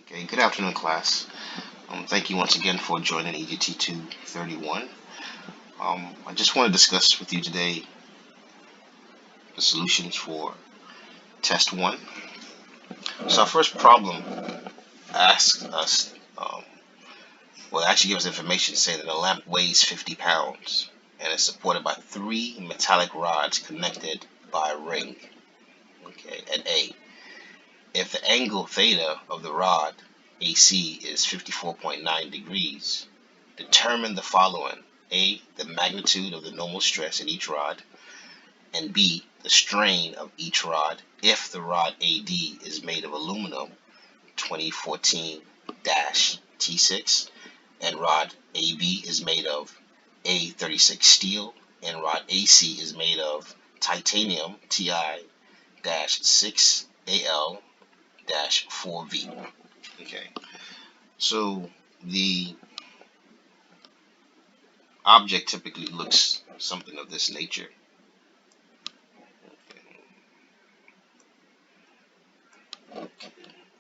Okay, good afternoon, class. Thank you once again for joining EGT 231. I just want to discuss with you today the solutions for test 1. So our first problem asks us, it actually gives us information saying that a lamp weighs 50 pounds and is supported by 3 metallic rods connected by a ring. Okay, at A. If the angle theta of the rod AC is 54.9 degrees, determine the following. A, the magnitude of the normal stress in each rod, and B, the strain of each rod if the rod AD is made of aluminum 2014-T6 and rod AB is made of A36 steel and rod AC is made of titanium Ti-6Al-4V. Okay, so the object typically looks something of this nature.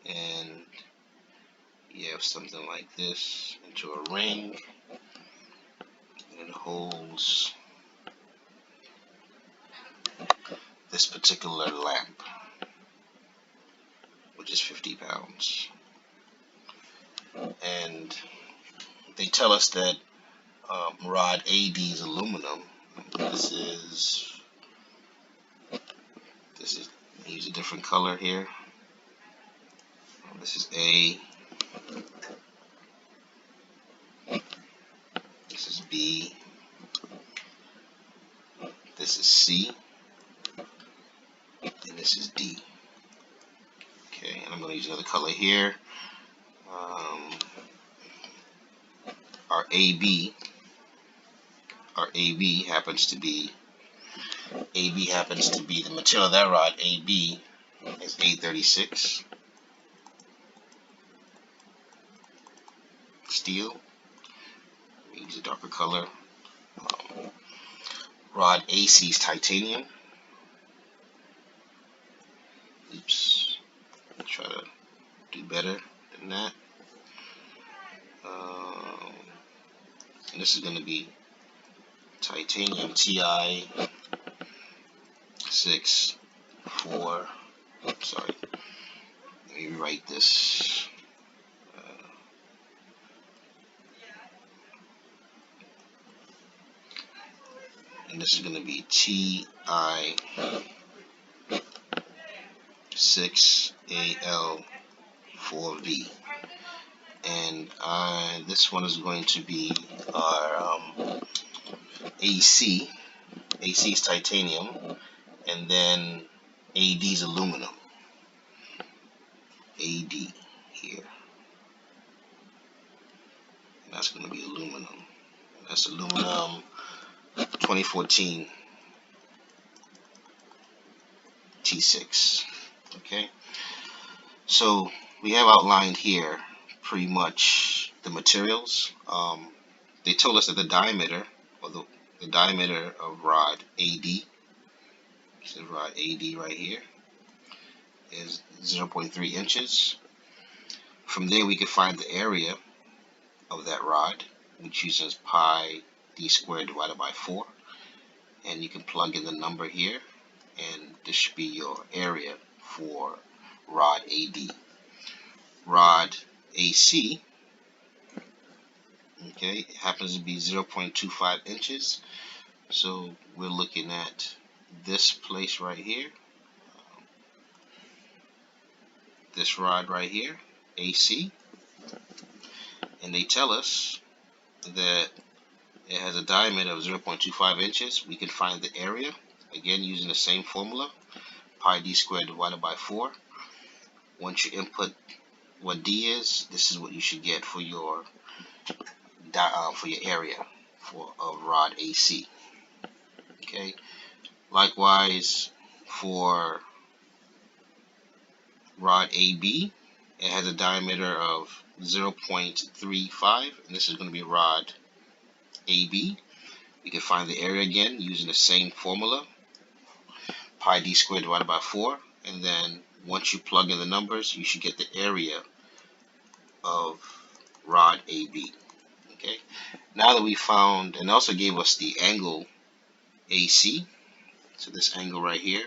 And you have something like this into a ring, and it holds this particular lamp, which is 50 pounds. And they tell us that rod AD is aluminum. This is use a different color here. This is A. This is B. This is C. And this is D. Okay, and I'm going to use another color here. Our AB happens to be the material of that rod. AB is A36 steel. Use a darker color. Rod AC is titanium. Oops, I'll try to do better than that. And this is going to be titanium Ti-6 4. Sorry, let me rewrite this. And this is going to be Ti-6Al-4V. And this one is going to be our AC. AC is titanium, and then AD is aluminum. AD here. And that's going to be aluminum. That's aluminum 2014 T6. Okay, so we have outlined here pretty much the materials. They told us that the diameter, or the diameter of rod AD, this is rod AD right here, is 0.3 inches. From there we can find the area of that rod, which uses pi d squared divided by 4. And you can plug in the number here, and this should be your area for rod AD. Rod AC, okay, it happens to be 0.25 inches. So we're looking at this place right here, this rod right here, AC, and they tell us that it has a diameter of 0.25 inches. We can find the area, again using the same formula, pi d squared divided by 4. Once you input what d is, this is what you should get for your area of rod AC. Okay. Likewise, for rod AB, it has a diameter of 0.35, and this is going to be rod AB. You can find the area again using the same formula, pi d squared divided by 4, and then once you plug in the numbers, you should get the area of rod AB. Okay. Now that we found, and also gave us the angle AC, so this angle right here,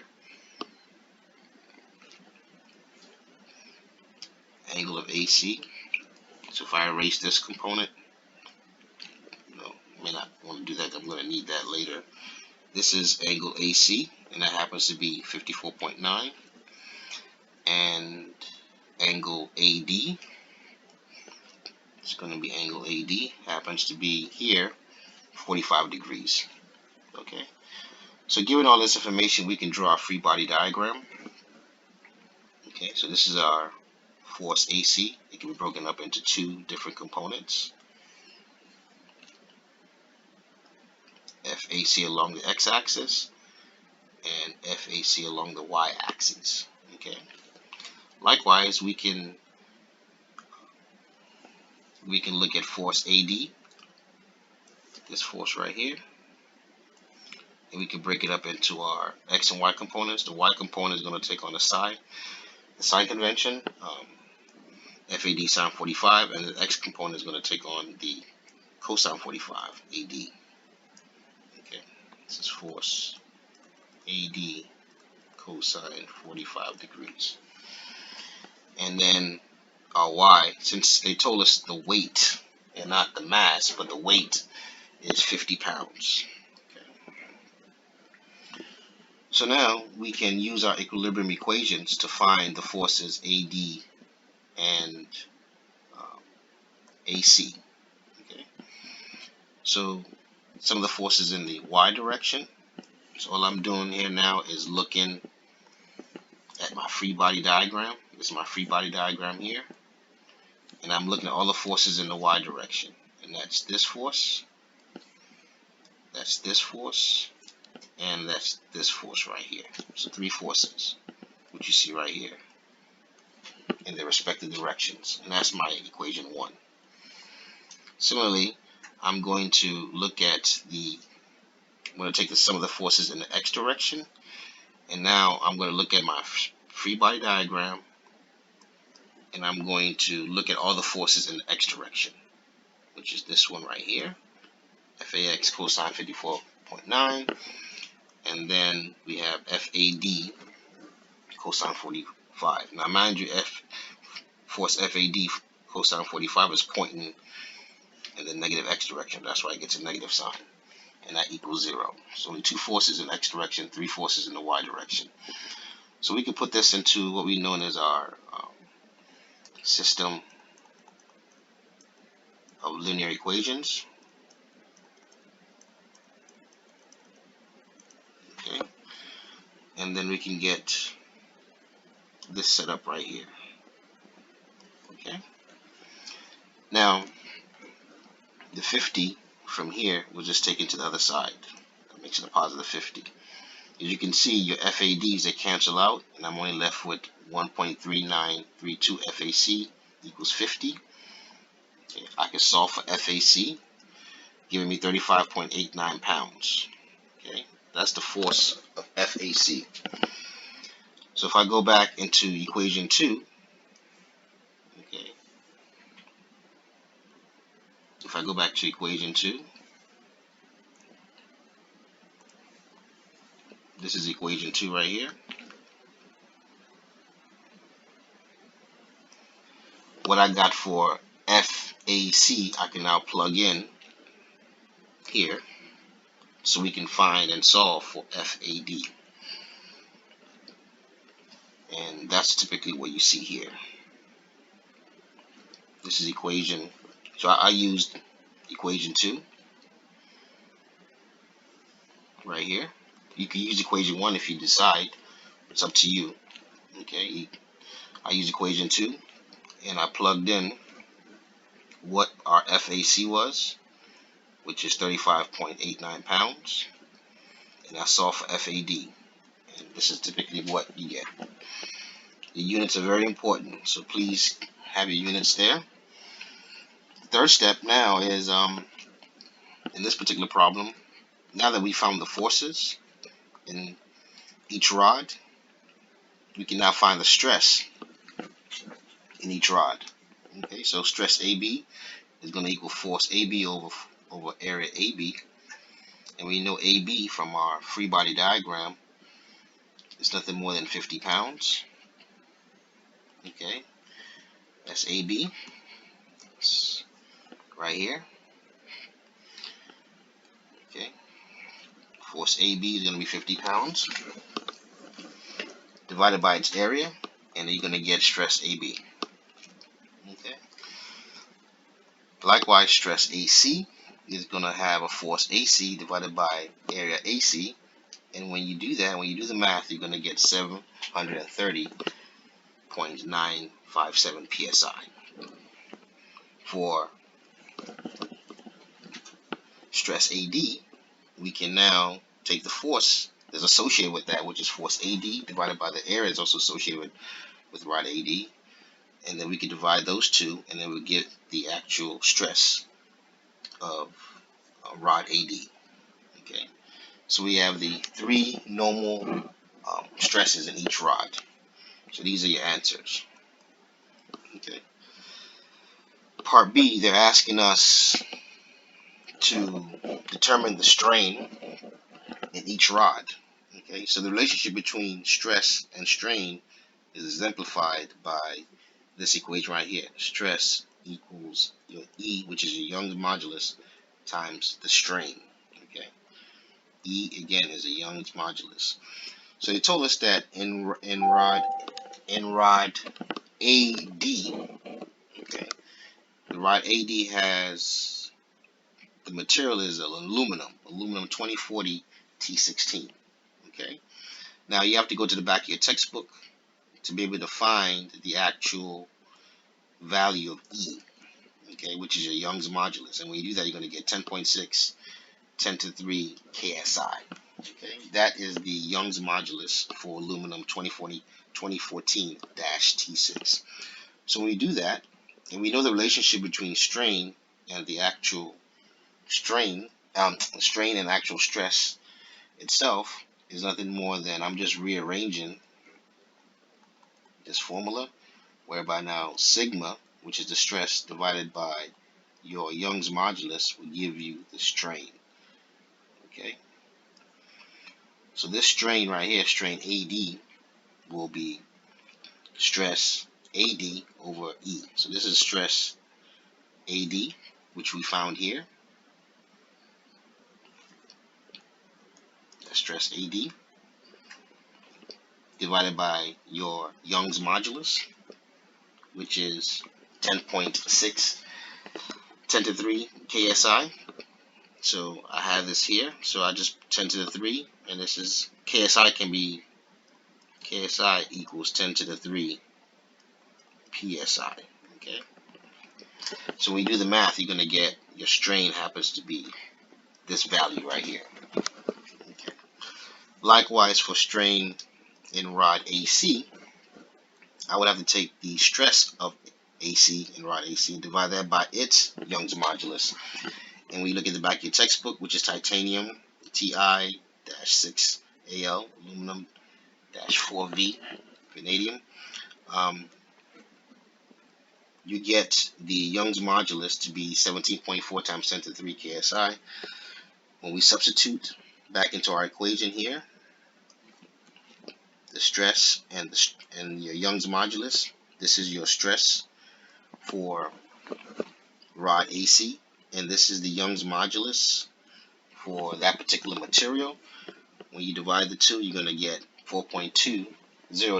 angle of AC. So if I erase this component, may not want to do that. I'm going to need that later. This is angle AC, and that happens to be 54.9, and angle AD, it's going to be angle AD, happens to be here 45 degrees. Okay, so given all this information, we can draw a free body diagram. Okay, so this is our force AC. It can be broken up into two different components. FAC along the x-axis and FAC along the y-axis. Okay. Likewise, we can look at force AD, this force right here, and we can break it up into our x and y components. The y component is going to take on the sine convention, FAD sine 45, and the x component is going to take on the cosine 45, AD. Okay, this is force AD cosine 45 degrees. And then our y, since they told us the weight and not the mass, but the weight is 50 pounds. Okay. So now we can use our equilibrium equations to find the forces AD and AC. Okay. So some of the forces in the y direction. So all I'm doing here now is looking at my free body diagram. This is my free body diagram here. And I'm looking at all the forces in the y direction. And that's this force, that's this force, and that's this force right here. So three forces, which you see right here, in their respective directions. And that's my equation 1. Similarly, I'm going to look at I'm going to take some of the forces in the x direction. And now I'm going to look at my free body diagram, and I'm going to look at all the forces in the x direction, which is this one right here, FAX cosine 54.9, and then we have FAD cosine 45. Now mind you, force FAD cosine 45 is pointing in the negative x direction. That's why it gets a negative sign, and that equals 0. So only two forces in x direction, three forces in the y direction. So we can put this into what we know as our system of linear equations. Okay, and then we can get this set up right here. Okay, now the 50 from here will just take it to the other side. That makes it a positive 50. As you can see, your FADs, they cancel out, and I'm only left with 1.3932 FAC equals 50. Okay, I can solve for FAC, giving me 35.89 pounds. Okay, that's the force of FAC. So if I go back into equation 2, okay, if I go back to equation 2, this is equation 2 right here. What I got for FAC, I can now plug in here so we can find and solve for FAD. And that's typically what you see here. This is equation, so I used equation 2 right here. You can use equation 1 if you decide. It's up to you. Okay, I use equation 2, and I plugged in what our FAC was, which is 35.89 pounds, and I solved for FAD, and this is typically what you get. The units are very important, so please have your units there. The third step now is, in this particular problem, now that we found the forces in each rod, we can now find the stress in each rod. Okay, so stress AB is going to equal force AB over area AB. And we know AB from our free body diagram is nothing more than 50 pounds. Okay, that's AB. It's right here. Okay, force AB is going to be 50 pounds divided by its area, and you're going to get stress AB. Okay. Likewise, stress AC is going to have a force AC divided by area AC. And when you do that, when you do the math, you're going to get 730.957 psi. For stress AD, we can now take the force that's associated with that, which is force AD divided by the area that's also associated with rod AD. And then we can divide those two, and then we'll get the actual stress of rod AD. Okay. So we have the three normal stresses in each rod. So these are your answers. Okay. Part B, they're asking us to determine the strain in each rod. Okay. So the relationship between stress and strain is exemplified by this equation right here. Stress equals your E, which is your Young's modulus, times the strain. Okay. E again is a Young's modulus. So they told us that in rod AD, okay, the rod AD has, the material is aluminum 2040 T16. Okay. Now you have to go to the back of your textbook to be able to find the actual value of E, okay, which is your Young's modulus. And when you do that, you're going to get 10.6 10 to 3 KSI. Okay, that is the Young's modulus for aluminum 2014-T6. So when we do that, and we know the relationship between strain and the actual strain and actual stress itself is nothing more than, I'm just rearranging this formula, whereby now sigma, which is the stress, divided by your Young's modulus will give you the strain. Okay. So this strain right here, strain AD, will be stress AD over E. So this is stress AD, which we found here. That's stress AD divided by your Young's modulus, which is 10.6 10 to 3 KSI. So I have this here. So I just 10 to the 3, and this is KSI equals 10 to the 3 PSI. Okay. So when you do the math, you're going to get your strain happens to be this value right here. Okay. Likewise, for strain in rod AC, I would have to take the stress of AC in rod AC and divide that by its Young's modulus. And when you look at the back of your textbook, which is titanium Ti-6Al, aluminum-4V, vanadium, you get the Young's modulus to be 17.4 times 10 to the 3 KSI. When we substitute back into our equation here, the stress and your Young's modulus, this is your stress for rod AC, and this is the Young's modulus for that particular material. When you divide the two, you're going to get 4.20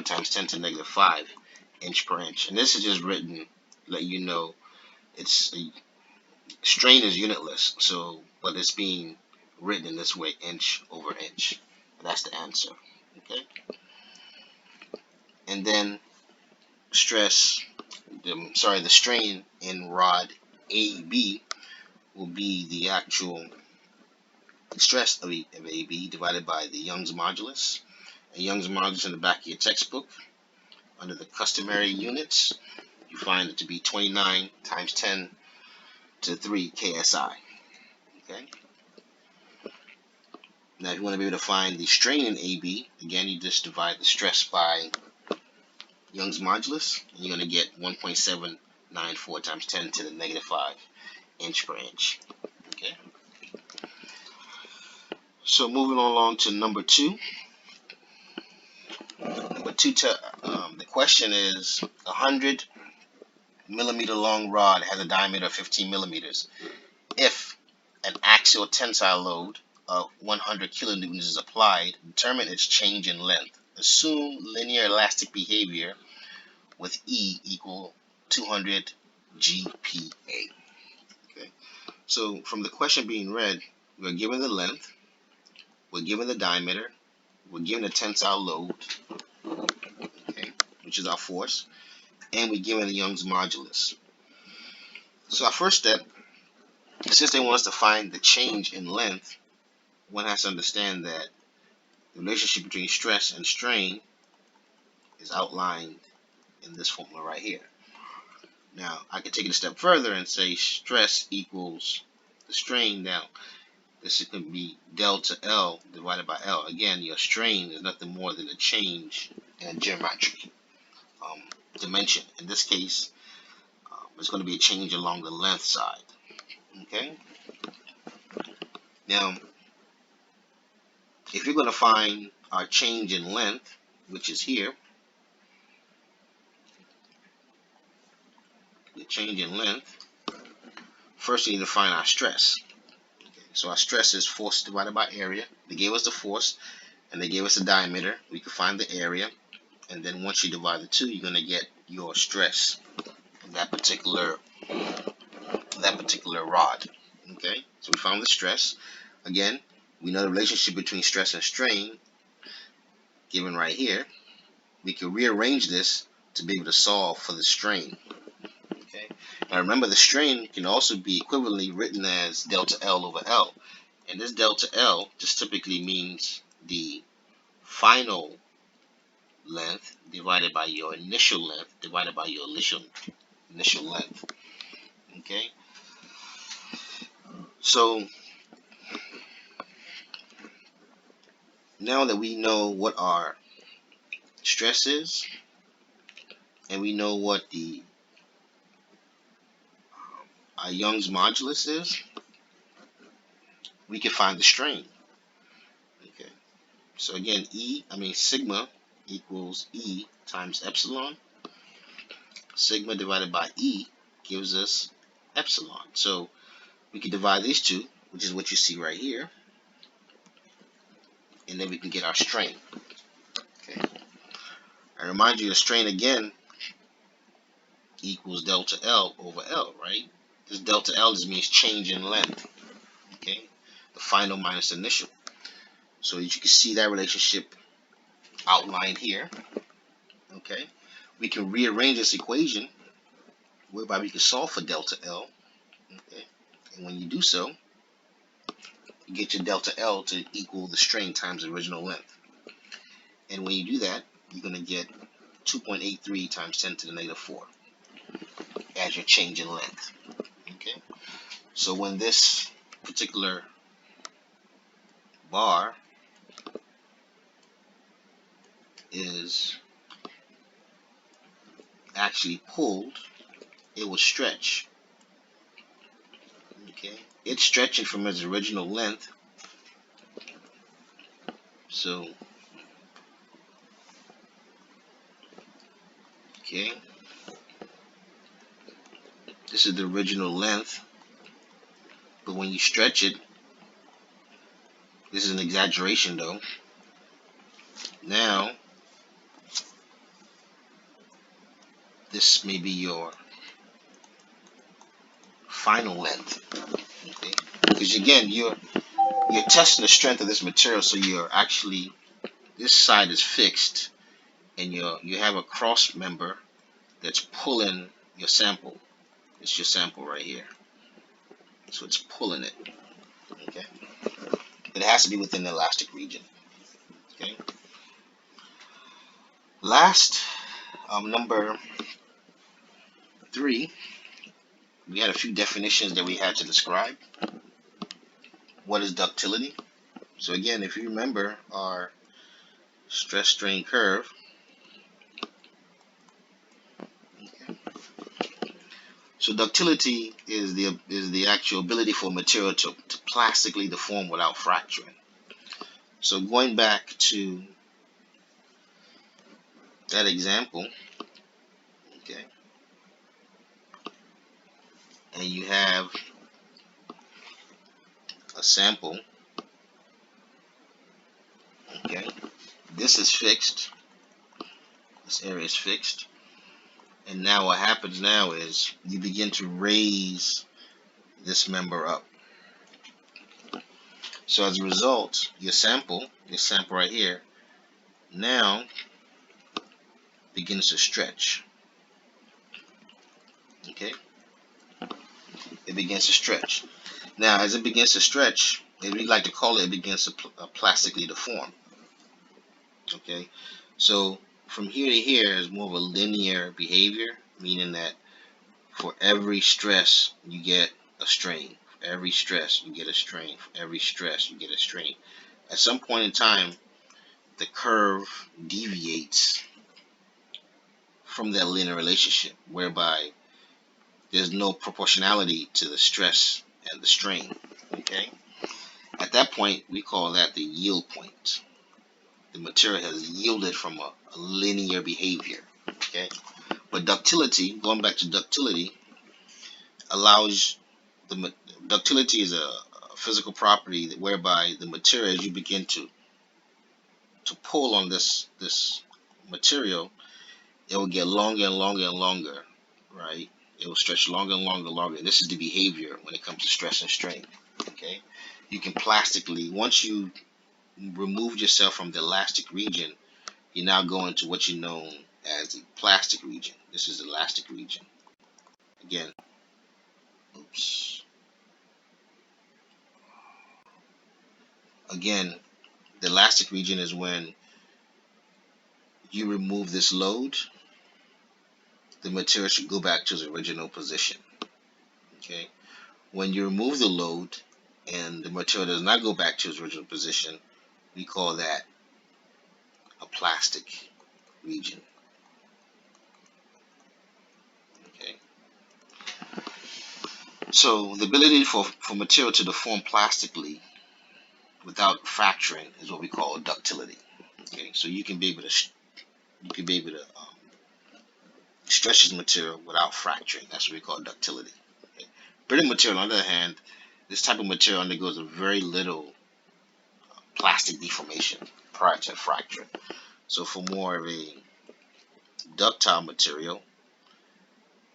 times 10 to the negative 5 inch per inch. And this is just written, let you know, it's strain is unitless, so but it's being written in this way, inch over inch. That's the answer. Okay. And then the strain in rod AB will be the actual stress of AB divided by the Young's modulus. And Young's modulus in the back of your textbook, under the customary units, you find it to be 29 times 10 to 3 KSI. Okay. Now, if you want to be able to find the strain in AB, again, you just divide the stress by Young's modulus, and you're going to get 1.7 0.94 times 10 to the negative 5 inch per inch. Okay. So moving along to number 2. Number 2, the question is, 100 millimeter long rod has a diameter of 15 millimeters. If an axial tensile load of 100 kilonewtons is applied, determine its change in length. Assume linear elastic behavior with E equal 200 GPa. Okay. So from the question being read, we're given the length, we're given the diameter, we're given the tensile load, okay, which is our force, and we're given the Young's modulus. So our first step, since they want us to find the change in length, one has to understand that the relationship between stress and strain is outlined in this formula right here. Now, I can take it a step further and say stress equals the strain. Now, this could be delta L divided by L. Again, your strain is nothing more than a change in geometric dimension. In this case, it's going to be a change along the length side. Okay. Now, if you're going to find our change in length, which is here, the change in length, first we need to find our stress. Okay. So our stress is force divided by area. They gave us the force and they gave us the diameter. We can find the area, and then once you divide the two, you're going to get your stress of that particular rod. Okay, so we found the stress. Again, we know the relationship between stress and strain given right here. We can rearrange this to be able to solve for the strain. Okay, now remember, the strain can also be equivalently written as delta L over L, and this delta L just typically means the final length divided by your initial length divided by your initial length. Okay, so now that we know what our stress is and we know what our Young's modulus is, we can find the strain. Okay, so again, sigma equals E times epsilon. Sigma divided by E gives us epsilon. So we can divide these two, which is what you see right here, and then we can get our strain. Okay. I remind you, the strain again equals delta L over L, right? This delta L just means change in length. Okay, the final minus the initial. So you can see that relationship outlined here. Okay, we can rearrange this equation whereby we can solve for delta L. Okay, and when you do so, you get your delta L to equal the strain times the original length. And when you do that, you're going to get 2.83 times 10 to the negative 4 as your change in length. Okay, so when this particular bar is actually pulled, it will stretch. Okay, it's stretching from its original length. So, okay, this is the original length, but when you stretch it, this is an exaggeration though. Now, this may be your final length. Okay, because again, you're testing the strength of this material, so you're actually, this side is fixed, and you have a cross member that's pulling your sample. It's your sample right here, so it's pulling it. Okay, it has to be within the elastic region. Okay, last, number 3, we had a few definitions that we had to describe. What is ductility? So again, if you remember our stress strain curve, okay, So ductility is the actual ability for material to plastically deform without fracturing. So going back to that example, okay, and you have a sample, okay, this is fixed, this area is fixed, and now what happens now is you begin to raise this member up. So as a result, your sample right here, now begins to stretch. Okay, it begins to stretch. Now, as it begins to stretch, we like to call it begins to plastically deform. Okay, so from here to here is more of a linear behavior, meaning that for every stress you get a strain. For every stress you get a strain. For every stress you get a strain. At some point in time, the curve deviates from that linear relationship, whereby there's no proportionality to the stress and the strain. Okay, at that point we call that the yield point. The material has yielded from a linear behavior. Okay, but ductility, going back to ductility, allows ductility is a physical property whereby the material, as you begin to pull on this material, it will get longer and longer and longer, right? It will stretch longer and longer and longer. And this is the behavior when it comes to stress and strain. Okay, you can plastically, once you remove yourself from the elastic region, you now go into what you know as the plastic region. This is the elastic region. Again, oops. Again, the elastic region is when you remove this load, the material should go back to its original position. Okay, when you remove the load and the material does not go back to its original position, we call that a plastic region. Okay, so the ability for material to deform plastically without fracturing is what we call ductility. Okay, so you can be able to stretch this material without fracturing. That's what we call ductility. Okay. Brittle material, on the other hand, this type of material undergoes a very little plastic deformation prior to fracture. So for more of a ductile material,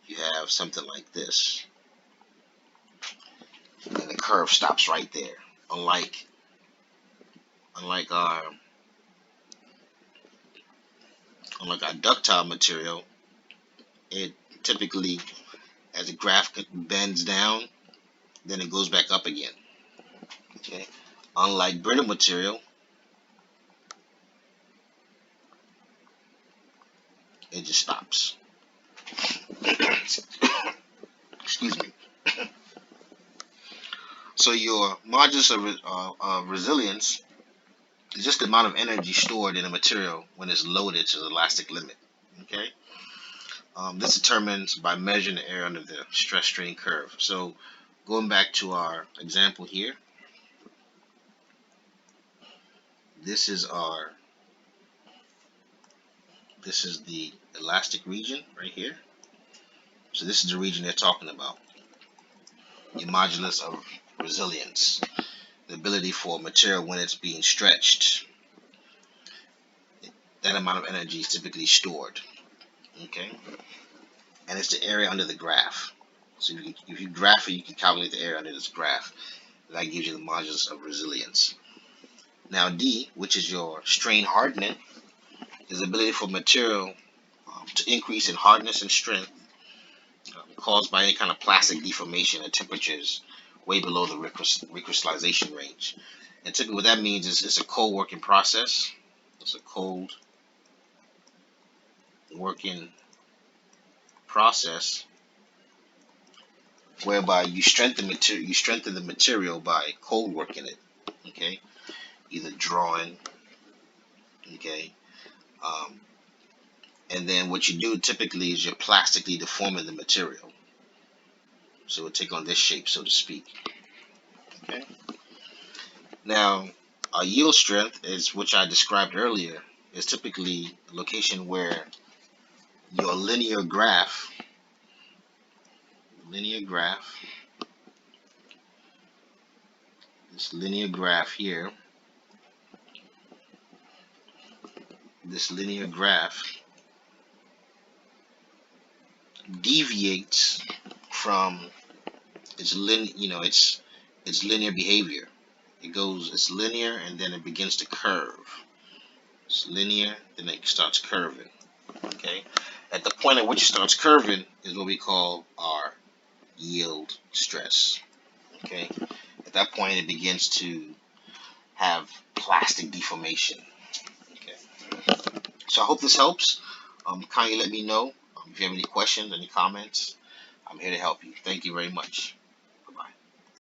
you have something like this, and the curve stops right there. Unlike our ductile material, it typically, as the graph bends down, then it goes back up again. Okay. Unlike brittle material, it just stops. Excuse me. So your modulus of resilience is just the amount of energy stored in a material when it's loaded to the elastic limit. Okay. This determines by measuring the area under the stress strain curve. So going back to our example here, this is the elastic region right here. So this is the region they're talking about. Your modulus of resilience, the ability for material when it's being stretched, that amount of energy is typically stored. Okay, and it's the area under the graph. So if you graph it, you can calculate the area under this graph. That gives you the modulus of resilience. Now D, which is your strain hardening, is the ability for material to increase in hardness and strength caused by any kind of plastic deformation at temperatures way below the recrystallization range. And typically what that means is it's a cold working process. It's a cold working process whereby you strengthen the material by cold working it. Okay, either drawing. Okay, and then what you do typically is you're plastically deforming the material. So it will take on this shape, so to speak. Okay. Now, a yield strength is, which I described earlier, is typically a location where your linear graph, this linear graph here, this linear graph deviates from its its linear behavior. It's linear and then it begins to curve. It's linear, then it starts curving. Okay. At the point at which it starts curving is what we call our yield stress. Okay. At that point, it begins to have plastic deformation. Okay. So I hope this helps. Kindly let me know if you have any questions, any comments. I'm here to help you. Thank you very much.